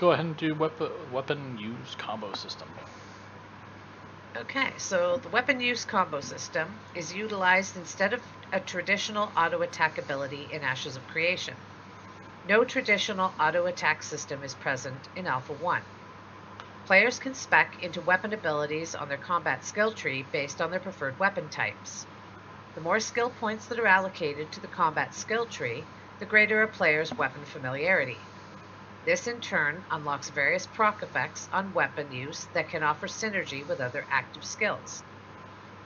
go ahead and do weapon use combo system. Okay, so the weapon use combo system is utilized instead of a traditional auto attack ability in Ashes of Creation. No traditional auto attack system is present in Alpha 1. Players can spec into weapon abilities on their combat skill tree based on their preferred weapon types. The more skill points that are allocated to the combat skill tree, the greater a player's weapon familiarity. This in turn unlocks various proc effects on weapon use that can offer synergy with other active skills.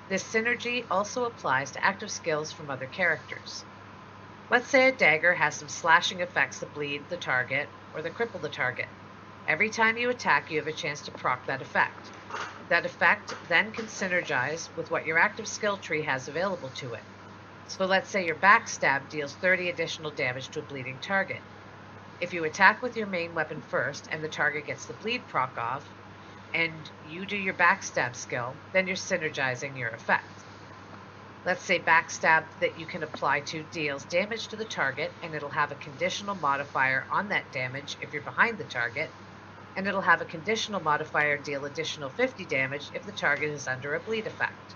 This synergy also applies to active skills from other characters. Let's say a dagger has some slashing effects that bleed the target or that cripple the target. Every time you attack, you have a chance to proc that effect. That effect then can synergize with what your active skill tree has available to it. So let's say your backstab deals 30 additional damage to a bleeding target. If you attack with your main weapon first and the target gets the bleed proc off, and you do your backstab skill, then you're synergizing your effect. Let's say backstab that you can apply to deals damage to the target, and it'll have a conditional modifier on that damage if you're behind the target, and it'll have a conditional modifier deal additional 50 damage if the target is under a bleed effect.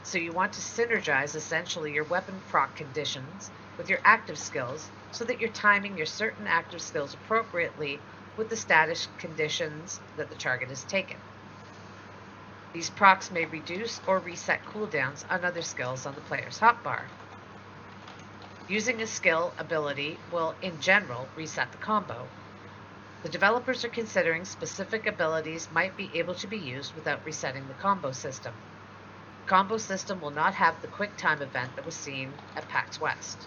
So you want to synergize essentially your weapon proc conditions with your active skills so that you're timing your certain active skills appropriately with the status conditions that the target has taken. These procs may reduce or reset cooldowns on other skills on the player's hotbar. Using a skill ability will, in general, reset the combo. The developers are considering specific abilities might be able to be used without resetting the combo system. The combo system will not have the quick time event that was seen at PAX West.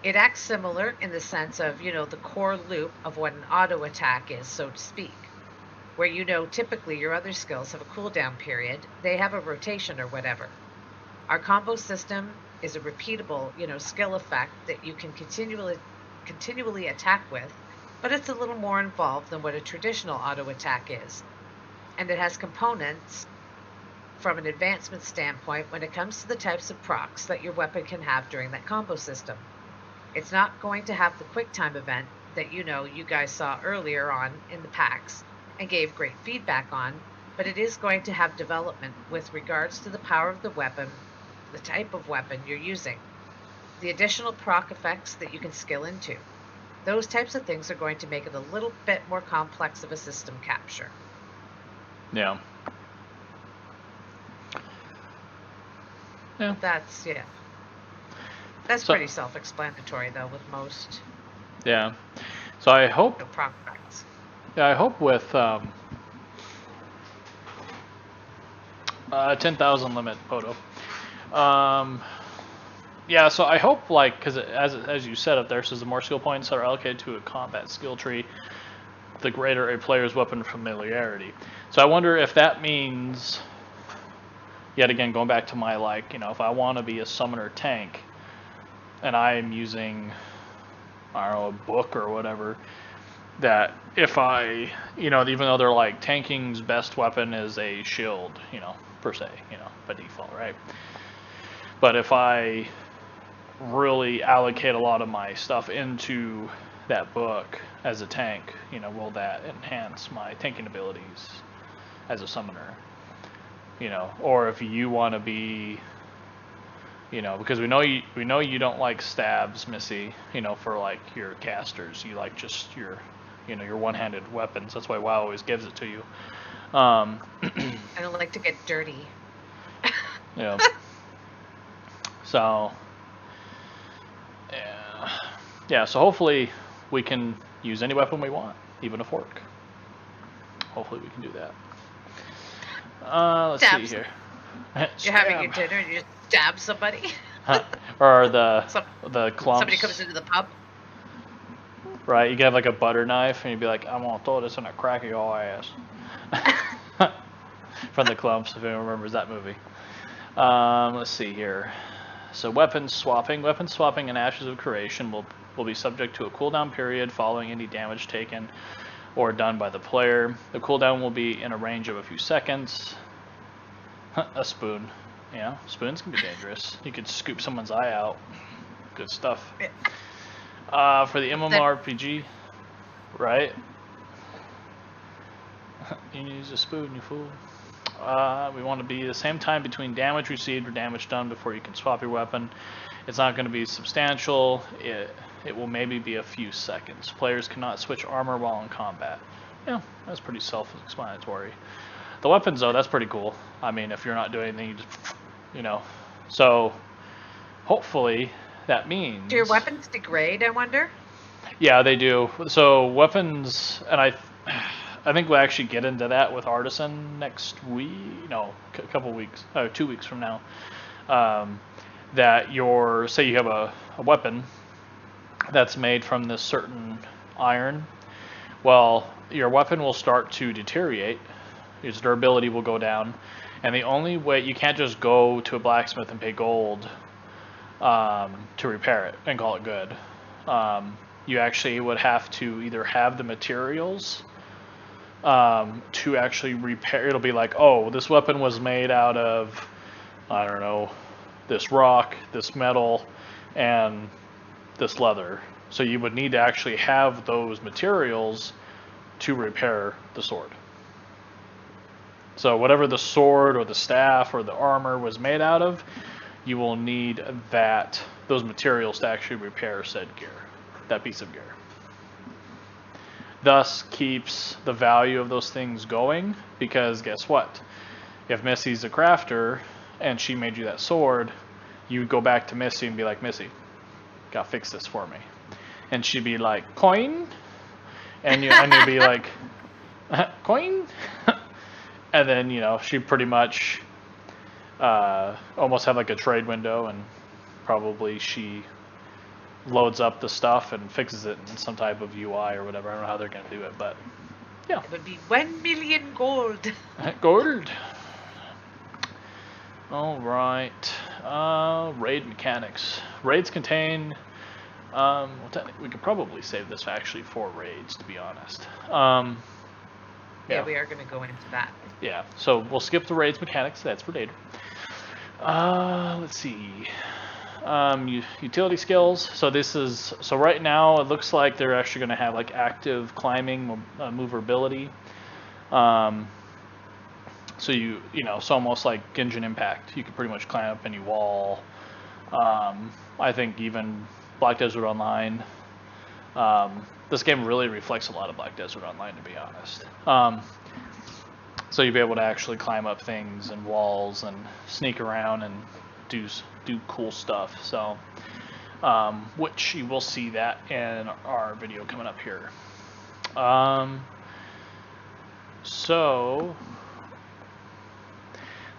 It acts similar in the sense of, the core loop of what an auto attack is, so to speak. Where typically your other skills have a cooldown period, they have a rotation or whatever. Our combo system is a repeatable, skill effect that you can continually attack with, but it's a little more involved than what a traditional auto attack is. And it has components from an advancement standpoint when it comes to the types of procs that your weapon can have during that combo system. It's not going to have the quick time event that you guys saw earlier on in the PAX and gave great feedback on, but it is going to have development with regards to the power of the weapon, the type of weapon you're using, the additional proc effects that you can skill into. Those types of things are going to make it a little bit more complex of a system capture. Yeah. Yeah. That's pretty self-explanatory though with most. Yeah. So I hope. Proc effects. Yeah, I hope with 10,000 limit photo. Yeah, so I hope, because as you said up there, says the more skill points that are allocated to a combat skill tree, the greater a player's weapon familiarity. So I wonder if that means, yet again, going back to my, if I want to be a summoner tank, and I'm using, I don't know, a book or whatever, that if I, even though they're tanking's best weapon is a shield, per se, by default, right? But if I really allocate a lot of my stuff into that book as a tank, will that enhance my tanking abilities as a summoner? Or if you want to be, because we know you don't like stabs, Missy, for your casters. You like just your one-handed weapons. That's why WoW always gives it to you. I don't like to get dirty. Yeah. So, yeah. So hopefully we can use any weapon we want, even a fork. Hopefully we can do that. Let's see here. You're having your dinner and you just stab somebody. Or the clumps. Somebody comes into the pub. Right, you can have a butter knife and you'd be like, I'm gonna throw this in a crack of your ass. From the Clumps, if anyone remembers that movie. Let's see here. So weapon swapping in Ashes of Creation will be subject to a cooldown period following any damage taken or done by the player. The cooldown will be in a range of a few seconds. A spoon. Yeah, spoons can be dangerous. You could scoop someone's eye out. Good stuff. For the MMORPG. Right? You use a spoon, you fool. We want to be the same time between damage received or damage done before you can swap your weapon. It's not going to be substantial. It will maybe be a few seconds. Players cannot switch armor while in combat. Yeah, that's pretty self-explanatory. The weapons, though, that's pretty cool. I mean, if you're not doing anything, you just, you know. So, hopefully, that means... Do your weapons degrade, I wonder? Yeah, they do. So, weapons, and I think we'll actually get into that with Artisan next week. No, a couple weeks, 2 weeks from now. That say you have a weapon that's made from this certain iron. Well, your weapon will start to deteriorate. Its durability will go down. And the only way, you can't just go to a blacksmith and pay gold to repair it and call it good. You actually would have to either have the materials to actually repair. It'll be like, oh, this weapon was made out of, I don't know, this rock, this metal, and this leather. So you would need to actually have those materials to repair the sword. So whatever the sword or the staff or the armor was made out of, you will need those materials to actually repair said gear, that piece of gear. Thus keeps the value of those things going, because guess what? If Missy's a crafter and she made you that sword, you would go back to Missy and be like, Missy, gotta fix this for me. And she'd be like, coin? And you'd be like, coin? And then, she pretty much almost have like a trade window, and probably she loads up the stuff and fixes it in some type of UI or whatever. I don't know how they're going to do it, but yeah. It would be 1 million gold. Gold. All right. Raid mechanics. Raids contain... we could probably save this actually for raids, to be honest. Yeah, we are going to go into that. Yeah, so we'll skip the raids mechanics. That's for later. Let's see. Utility skills. So right now it looks like they're actually going to have like active climbing, movability. So it's almost like Genshin Impact. You can pretty much climb up any wall. I think even Black Desert Online. This game really reflects a lot of Black Desert Online, to be honest. So you'll be able to actually climb up things and walls and sneak around and do cool stuff. So, which you will see that in our video coming up here. So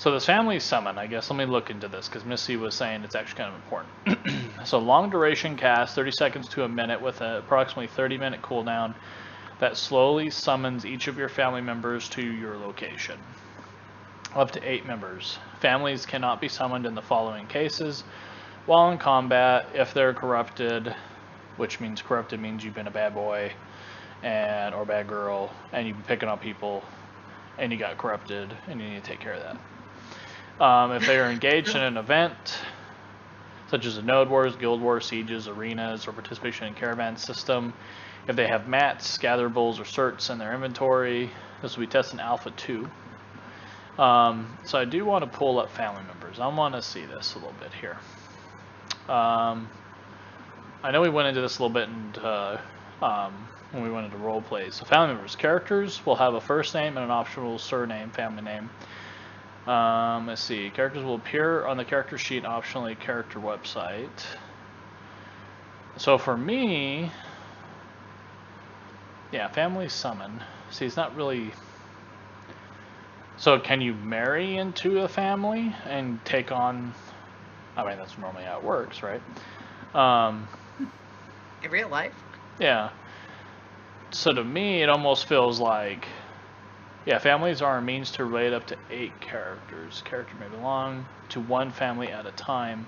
this family summon, I guess, let me look into this, because Missy was saying it's actually kind of important. So long duration cast, 30 seconds to a minute with an approximately 30-minute cooldown that slowly summons each of your family members to your location. Up to 8 members. Families cannot be summoned in the following cases: while in combat, if they're corrupted, which means corrupted means you've been a bad boy or bad girl, and you've been picking on people, and you got corrupted, and you need to take care of that. If they are engaged in an event, such as a node wars, guild wars, sieges, arenas, or participation in caravan system, if they have mats, gatherable, or certs in their inventory, this will be tested in Alpha 2. So I do want to pull up family members. I want to see this a little bit here. I know we went into this a little bit when we went into role plays. So family members. Characters will have a first name and an optional surname, family name. Let's see. Characters will appear on the character sheet and optionally character website. So for me, yeah, family summon. See, it's not really... So can you marry into a family and take on... I mean, that's normally how it works, right? In real life? Yeah. So to me, it almost feels like... Yeah, families are a means to relate up to 8 characters. Character may belong to one family at a time.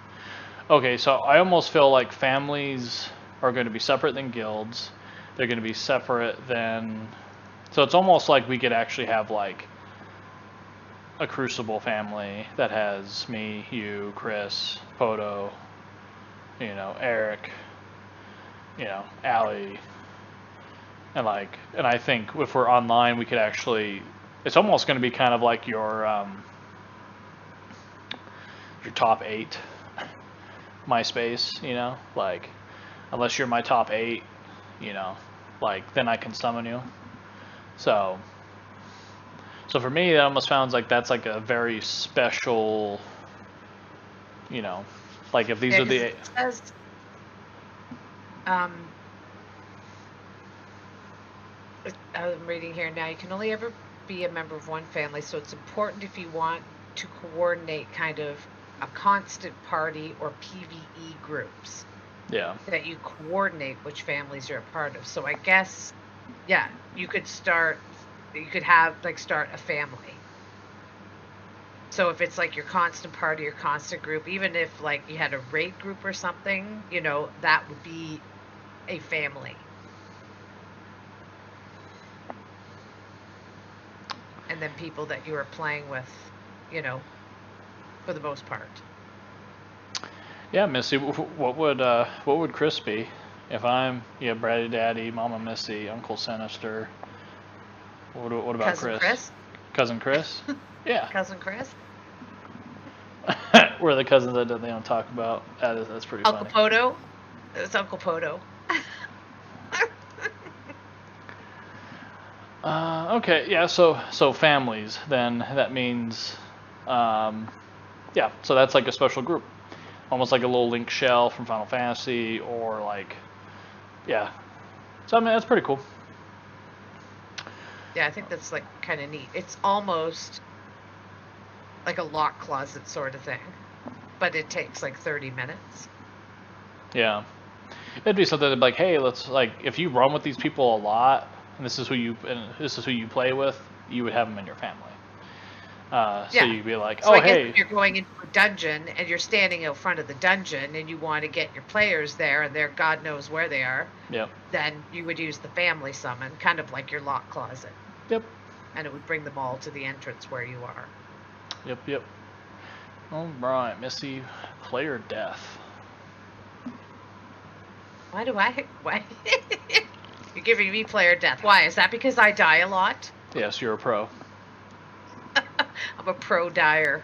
Okay, so I almost feel like families are going to be separate than guilds. They're going to be separate than... So it's almost like we could actually have like a Crucible family that has me, you, Chris, Poto, Eric, Allie, And I think if we're online, we could actually. It's almost going to be kind of like your top 8 MySpace. Like unless you're my top 8, then I can summon you. So for me, it almost sounds like that's like a very special. Like if these are the. It says, I'm reading here now. You can only ever be a member of one family, so it's important if you want to coordinate kind of a constant party or PvE groups. Yeah. That you coordinate which families you're a part of. So I guess, yeah, you could start a family. So if it's like your constant party or constant group, even if like you had a raid group or something, that would be a family. And then people that you were playing with, for the most part. Yeah, Missy, what would Chris be? If I'm Braddy Daddy, Mama Missy, Uncle Sinister. What about Chris? Cousin Chris? Yeah. Cousin Chris? We're the cousins that they don't talk about. That's pretty Uncle funny. Poto? It's Uncle Poto. Okay, yeah, so families, then that means, yeah, so that's like a special group. Almost like a little Link shell from Final Fantasy, or like, yeah. So, I mean, that's pretty cool. Yeah, I think that's like kind of neat. It's almost like a lock closet sort of thing, but it takes like 30 minutes. Yeah. It'd be something like, hey, let's like, if you run with these people a lot, and this is who you play with, you would have them in your family. So you'd be like, so oh, I guess hey. if you're going into a dungeon and you're standing out front of the dungeon and you want to get your players there and they're God knows where they are, yep. Then you would use the family summon, kind of like your lock closet. Yep. And it would bring them all to the entrance where you are. Yep. All right, Missy, player death. Why? You're giving me player death. Why? Is that because I die a lot? Yes, you're a pro. I'm a pro dyer.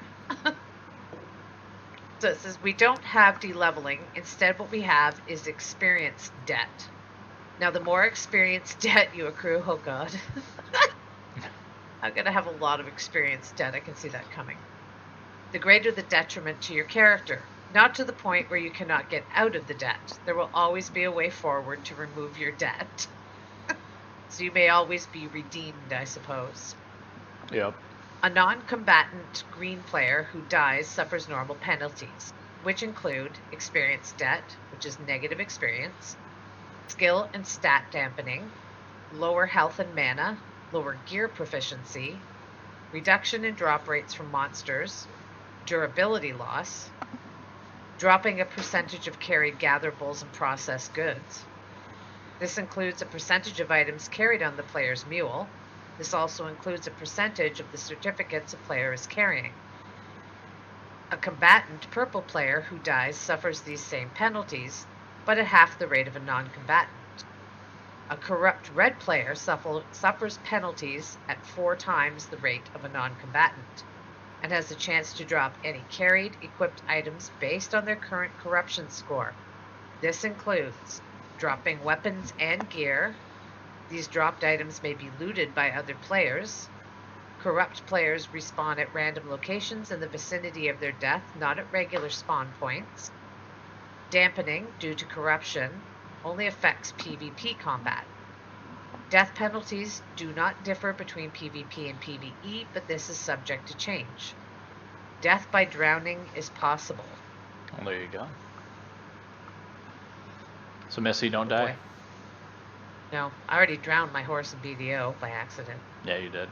So it says we don't have de-leveling. Instead, what we have is experience debt. Now, the more experience debt you accrue, oh God. I'm going to have a lot of experience debt. I can see that coming. The greater the detriment to your character. Not to the point where you cannot get out of the debt. There will always be a way forward to remove your debt. So you may always be redeemed, I suppose. Yep. A non-combatant green player who dies suffers normal penalties, which include experience debt, which is negative experience, skill and stat dampening, lower health and mana, lower gear proficiency, reduction in drop rates from monsters, durability loss, dropping a percentage of carried gatherables and processed goods. This includes a percentage of items carried on the player's mule. This also includes a percentage of the certificates a player is carrying. A combatant purple player who dies suffers these same penalties, but at half the rate of a non-combatant. A corrupt red player suffers penalties at 4 times the rate of a non-combatant, and has a chance to drop any carried, equipped items based on their current corruption score. This includes dropping weapons and gear. These dropped items may be looted by other players. Corrupt players respawn at random locations in the vicinity of their death, not at regular spawn points. Dampening, due to corruption, only affects PvP combat. Death penalties do not differ between PvP and PvE, but this is subject to change. Death by drowning is possible. Well, there you go. So Missy, don't die. No, I already drowned my horse in BDO by accident. Yeah, you did.